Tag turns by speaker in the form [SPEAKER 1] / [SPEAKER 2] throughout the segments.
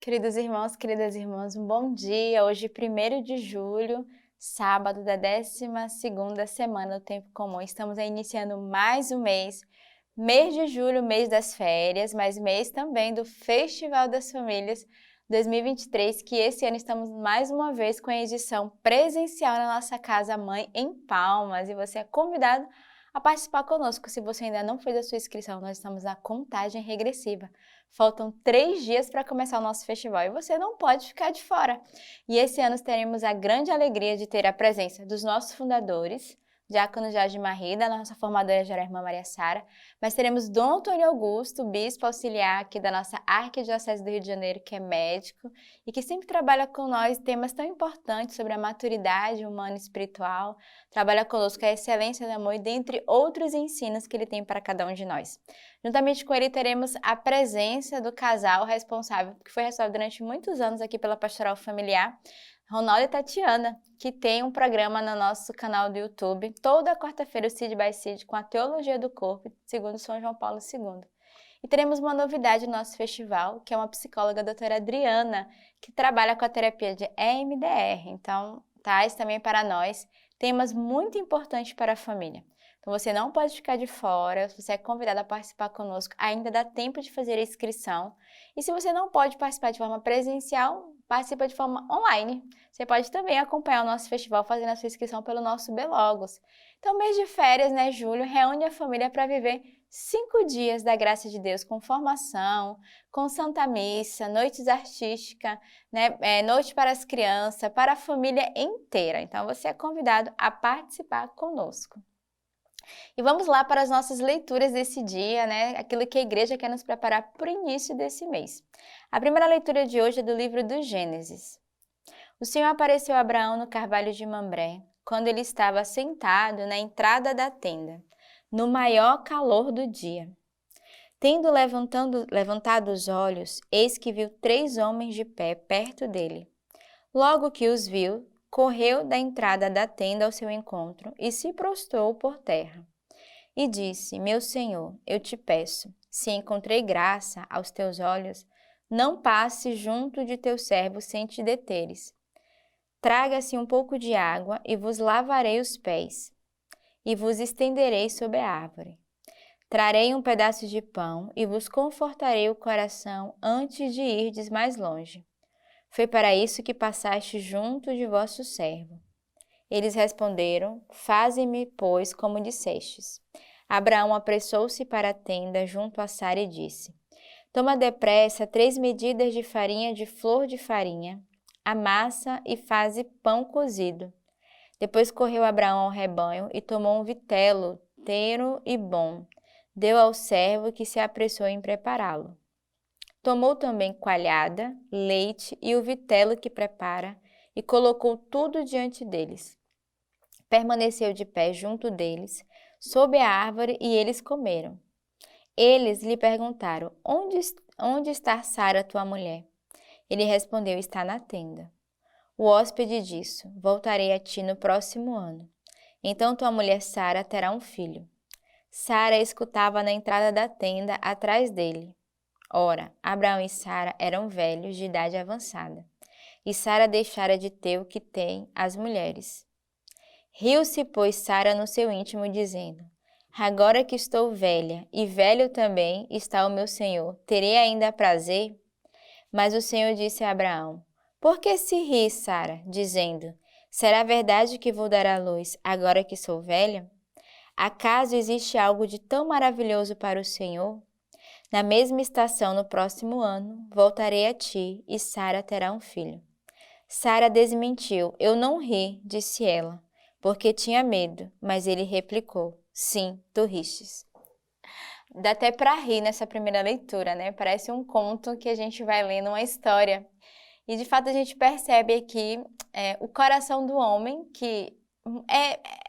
[SPEAKER 1] Queridos irmãos, queridas irmãs, um bom dia. Hoje, 1º de julho, sábado da 12ª semana do Tempo Comum. Estamos aí iniciando mais um mês de julho, mês das férias, mas mês também do Festival das Famílias 2023, que esse ano estamos mais uma vez com a edição presencial na nossa Casa Mãe em Palmas. E você é convidado a participar conosco. Se você ainda não fez a sua inscrição, nós estamos na contagem regressiva. Faltam 3 dias para começar o nosso festival e você não pode ficar de fora. E esse ano teremos a grande alegria de ter a presença dos nossos fundadores, Diácono Jorge Marri, da nossa formadora geral Irmã Maria Sara, mas teremos Dom Antônio Augusto, bispo auxiliar aqui da nossa Arquidiocese do Rio de Janeiro, que é médico e que sempre trabalha com nós temas tão importantes sobre a maturidade humana e espiritual, trabalha conosco a excelência do amor e dentre outros ensinos que ele tem para cada um de nós. Juntamente com ele teremos a presença do casal responsável, que foi responsável durante muitos anos aqui pela Pastoral Familiar, Ronaldo e Tatiana, que tem um programa no nosso canal do YouTube, toda quarta-feira o Seed by Seed, com a Teologia do Corpo, segundo São João Paulo II. E teremos uma novidade no nosso festival, que é uma psicóloga, a doutora Adriana, que trabalha com a terapia de EMDR. Então, traz também para nós temas muito importantes para a família. Então, você não pode ficar de fora, você é convidado a participar conosco, ainda dá tempo de fazer a inscrição. E se você não pode participar de forma presencial, participa de forma online. Você pode também acompanhar o nosso festival fazendo a sua inscrição pelo nosso Belogos. Então, mês de férias, né, julho, reúne a família para viver 5 dias da graça de Deus com formação, com Santa Missa, noites artísticas, né, noite para as crianças, para a família inteira. Então, você é convidado a participar conosco. E vamos lá para as nossas leituras desse dia, né? Aquilo que a igreja quer nos preparar para o início desse mês. A primeira leitura de hoje é do livro do Gênesis. O Senhor apareceu a Abraão no carvalho de Mambré, quando ele estava sentado na entrada da tenda, no maior calor do dia. Tendo levantado os olhos, eis que viu 3 homens de pé perto dele. Logo que os viu, correu da entrada da tenda ao seu encontro e se prostrou por terra. E disse: Meu Senhor, eu te peço, se encontrei graça aos teus olhos, não passe junto de teu servo sem te deteres. Traga-se um pouco de água e vos lavarei os pés, e vos estenderei sob a árvore. Trarei um pedaço de pão e vos confortarei o coração antes de irdes mais longe. Foi para isso que passaste junto de vosso servo. Eles responderam: Faze-me, pois, como dissestes. Abraão apressou-se para a tenda junto a Sara e disse: Toma depressa 3 medidas de farinha de flor de farinha, amassa e faze pão cozido. Depois correu Abraão ao rebanho e tomou um vitelo, tenro e bom. Deu ao servo que se apressou em prepará-lo. Tomou também coalhada, leite e o vitelo que prepara, e colocou tudo diante deles. Permaneceu de pé junto deles, sob a árvore, e eles comeram. Eles lhe perguntaram: Onde está Sara, tua mulher? Ele respondeu: Está na tenda. O hóspede disse: Voltarei a ti no próximo ano. Então tua mulher Sara terá um filho. Sara escutava na entrada da tenda atrás dele. Ora, Abraão e Sara eram velhos de idade avançada, e Sara deixara de ter o que tem as mulheres. Riu-se, pois, Sara no seu íntimo, dizendo: Agora que estou velha, e velho também está o meu senhor, terei ainda prazer? Mas o Senhor disse a Abraão: Por que se ri, Sara, dizendo: Será verdade que vou dar à luz agora que sou velha? Acaso existe algo de tão maravilhoso para o Senhor? Na mesma estação, no próximo ano, voltarei a ti, e Sara terá um filho. Sara desmentiu: Eu não ri, disse ela, porque tinha medo, mas ele replicou: Sim, tu ristes. Dá até para rir nessa primeira leitura, né? Parece um conto que a gente vai lendo uma história. E de fato a gente percebe aqui o coração do homem que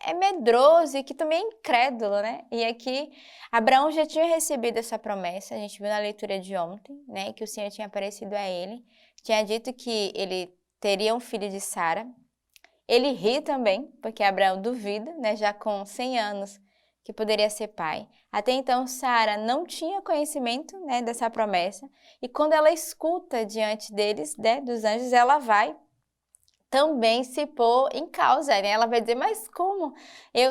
[SPEAKER 1] é medroso e que também é incrédulo, né? E aqui Abraão já tinha recebido essa promessa, a gente viu na leitura de ontem, né? Que o Senhor tinha aparecido a ele, tinha dito que ele teria um filho de Sara. Ele ri também, porque Abraão duvida, né? Já com 100 anos, que poderia ser pai. Até então, Sara não tinha conhecimento, né, dessa promessa, e quando ela escuta diante deles, né, dos anjos, ela vai também se pôr em causa, né? Ela vai dizer, mas como?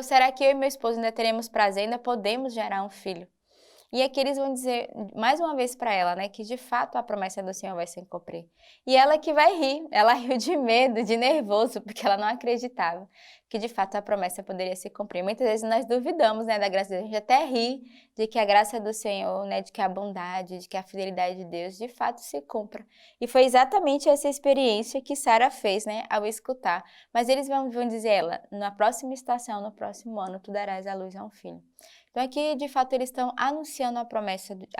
[SPEAKER 1] Será que eu e meu esposo ainda teremos prazer, ainda podemos gerar um filho? E aqui eles vão dizer mais uma vez para ela, né, que de fato a promessa do Senhor vai se cumprir. E ela que vai rir, ela riu de medo, de nervoso, porque ela não acreditava que de fato a promessa poderia se cumprir. Muitas vezes nós duvidamos, né, da graça de Deus, a gente até ri de que a graça do Senhor, né, de que a bondade, de que a fidelidade de Deus de fato se cumpra. E foi exatamente essa experiência que Sara fez, né, ao escutar. Mas eles vão dizer ela, na próxima estação, no próximo ano, tu darás à luz a um filho. Então aqui, de fato, eles estão anunciando a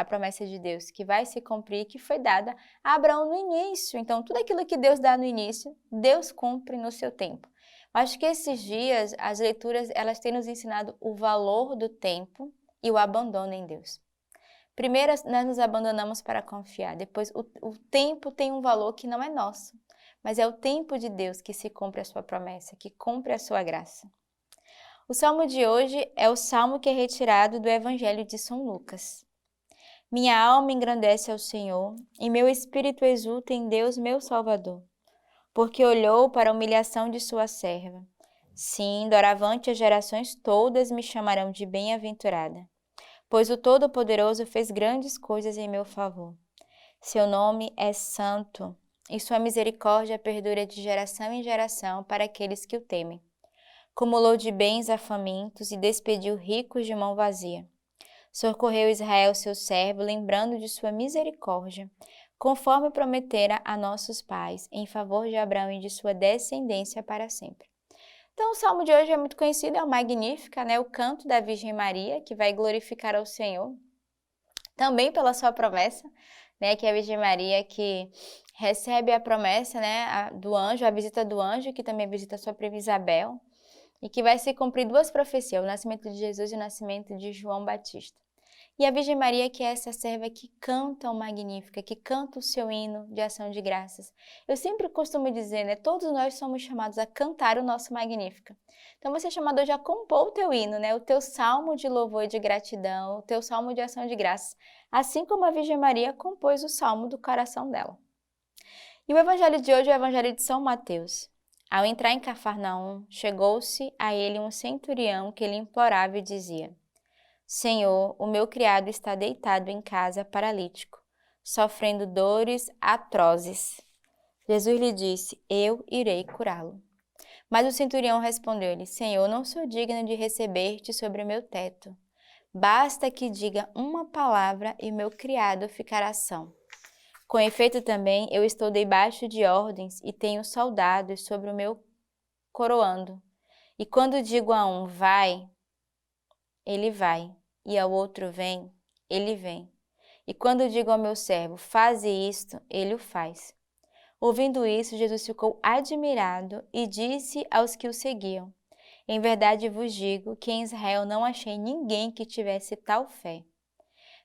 [SPEAKER 1] promessa de Deus, que vai se cumprir, que foi dada a Abraão no início. Então, tudo aquilo que Deus dá no início, Deus cumpre no seu tempo. Eu acho que esses dias, as leituras, elas têm nos ensinado o valor do tempo e o abandono em Deus. Primeiro, nós nos abandonamos para confiar. Depois, o tempo tem um valor que não é nosso, mas é o tempo de Deus que se cumpre a sua promessa, que cumpre a sua graça. O salmo de hoje é o salmo que é retirado do Evangelho de São Lucas. Minha alma engrandece ao Senhor, e meu espírito exulta em Deus, meu Salvador, porque olhou para a humilhação de sua serva. Sim, doravante as gerações todas me chamarão de bem-aventurada, pois o Todo-Poderoso fez grandes coisas em meu favor. Seu nome é santo, e sua misericórdia perdura de geração em geração para aqueles que o temem. Acumulou de bens a famintos e despediu ricos de mão vazia. Socorreu Israel, seu servo, lembrando de sua misericórdia, conforme prometera a nossos pais, em favor de Abraão e de sua descendência para sempre. Então, o salmo de hoje é muito conhecido, é o Magnífica, né? O canto da Virgem Maria, que vai glorificar ao Senhor, também pela sua promessa, né? Que é a Virgem Maria que recebe a promessa, né? Do anjo, a visita do anjo, que também visita a sua prima Isabel, e que vai se cumprir duas profecias, o nascimento de Jesus e o nascimento de João Batista. E a Virgem Maria, que é essa serva que canta o Magnífica, que canta o seu hino de ação de graças. Eu sempre costumo dizer, né, todos nós somos chamados a cantar o nosso Magnífica. Então você é chamado hoje a compor o teu hino, né, o teu salmo de louvor e de gratidão, o teu salmo de ação de graças, assim como a Virgem Maria compôs o salmo do coração dela. E o evangelho de hoje é o evangelho de São Mateus. Ao entrar em Cafarnaum, chegou-se a ele um centurião que lhe implorava e dizia: Senhor, o meu criado está deitado em casa paralítico, sofrendo dores atrozes. Jesus lhe disse: Eu irei curá-lo. Mas o centurião respondeu-lhe: Senhor, não sou digno de receber-te sobre o meu teto. Basta que diga uma palavra e meu criado ficará são. Com efeito também, eu estou debaixo de ordens e tenho soldados sobre o meu coroando. E quando digo a um, vai, ele vai, e ao outro, vem, ele vem. E quando digo ao meu servo, faze isto, ele o faz. Ouvindo isso, Jesus ficou admirado e disse aos que o seguiam: Em verdade vos digo que em Israel não achei ninguém que tivesse tal fé.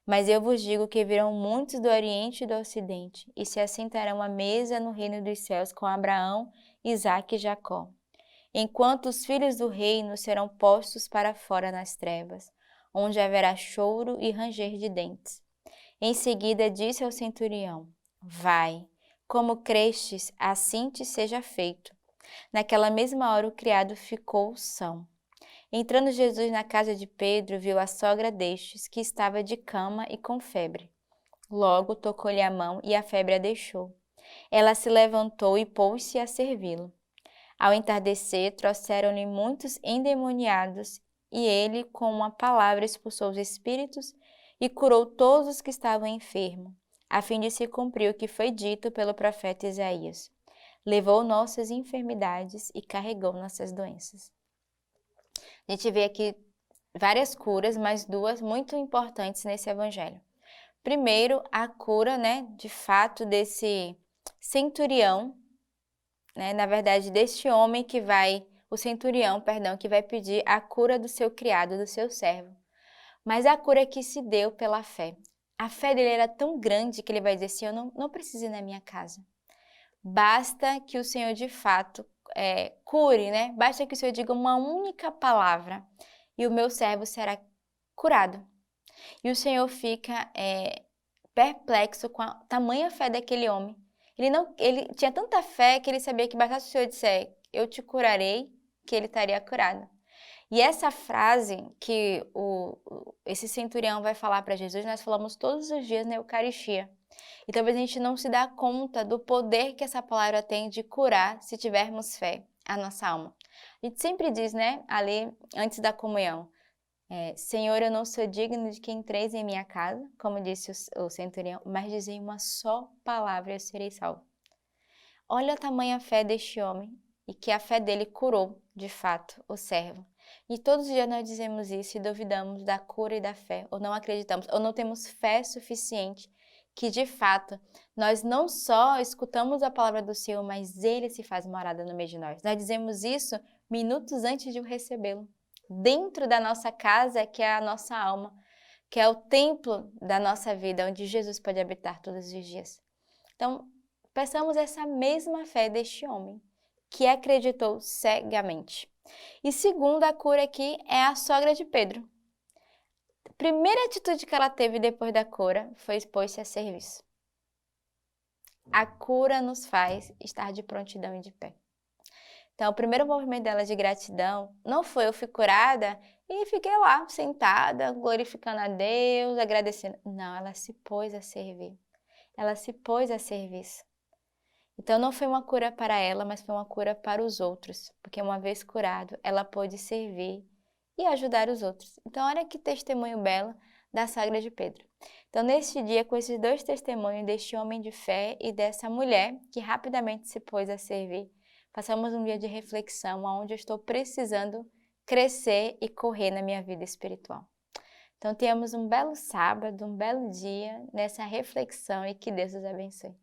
[SPEAKER 1] Mas eu vos digo que virão muitos do Oriente e do Ocidente, e se assentarão à mesa no reino dos céus com Abraão, Isaque e Jacó. Enquanto os filhos do reino serão postos para fora nas trevas, onde haverá choro e ranger de dentes. Em seguida disse ao centurião: Vai, como crestes, assim te seja feito. Naquela mesma hora o criado ficou são. Entrando Jesus na casa de Pedro, viu a sogra destes, que estava de cama e com febre. Logo tocou-lhe a mão e a febre a deixou. Ela se levantou e pôs-se a servi-lo. Ao entardecer, trouxeram-lhe muitos endemoniados, e ele, com uma palavra, expulsou os espíritos e curou todos os que estavam enfermos, a fim de se cumprir o que foi dito pelo profeta Isaías. Levou nossas enfermidades e carregou nossas doenças. A gente vê aqui várias curas, mas duas muito importantes nesse evangelho. Primeiro, a cura, né, de fato, desse centurião, né, na verdade, deste homem o centurião, que vai pedir a cura do seu criado, do seu servo. Mas a cura que se deu pela fé. A fé dele era tão grande que ele vai dizer assim: eu não preciso ir na minha casa. Basta que o Senhor de fato cure, né? Basta que o Senhor diga uma única palavra e o meu servo será curado. E o Senhor fica perplexo com a tamanha fé daquele homem. Ele tinha tanta fé que ele sabia que bastasse o Senhor disser, eu te curarei, que ele estaria curado. E essa frase que esse centurião vai falar para Jesus, nós falamos todos os dias na Eucaristia. E talvez a gente não se dá conta do poder que essa palavra tem de curar se tivermos fé, a nossa alma. A gente sempre diz, né, ali antes da comunhão, Senhor, eu não sou digno de que entreis em minha casa, como disse o centurião, mas dizei uma só palavra e eu serei salvo. Olha a tamanha fé deste homem e que a fé dele curou, de fato, o servo. E todos os dias nós dizemos isso e duvidamos da cura e da fé, ou não acreditamos, ou não temos fé suficiente que, de fato, nós não só escutamos a palavra do Senhor, mas Ele se faz morada no meio de nós. Nós dizemos isso minutos antes de o recebê-lo. Dentro da nossa casa, que é a nossa alma, que é o templo da nossa vida, onde Jesus pode habitar todos os dias. Então, peçamos essa mesma fé deste homem, que acreditou cegamente. E segunda a cura aqui é a sogra de Pedro. A primeira atitude que ela teve depois da cura foi expor-se a serviço. A cura nos faz estar de prontidão e de pé. Então, o primeiro movimento dela de gratidão não foi eu fui curada e fiquei lá sentada, glorificando a Deus, agradecendo. Não, ela se pôs a servir. Ela se pôs a serviço. Então, não foi uma cura para ela, mas foi uma cura para os outros, porque uma vez curado, ela pôde servir e ajudar os outros. Então, olha que testemunho belo da sogra de Pedro. Então, neste dia, com esses dois testemunhos deste homem de fé e dessa mulher que rapidamente se pôs a servir, passamos um dia de reflexão onde eu estou precisando crescer e correr na minha vida espiritual. Então, tenhamos um belo sábado, um belo dia nessa reflexão e que Deus os abençoe.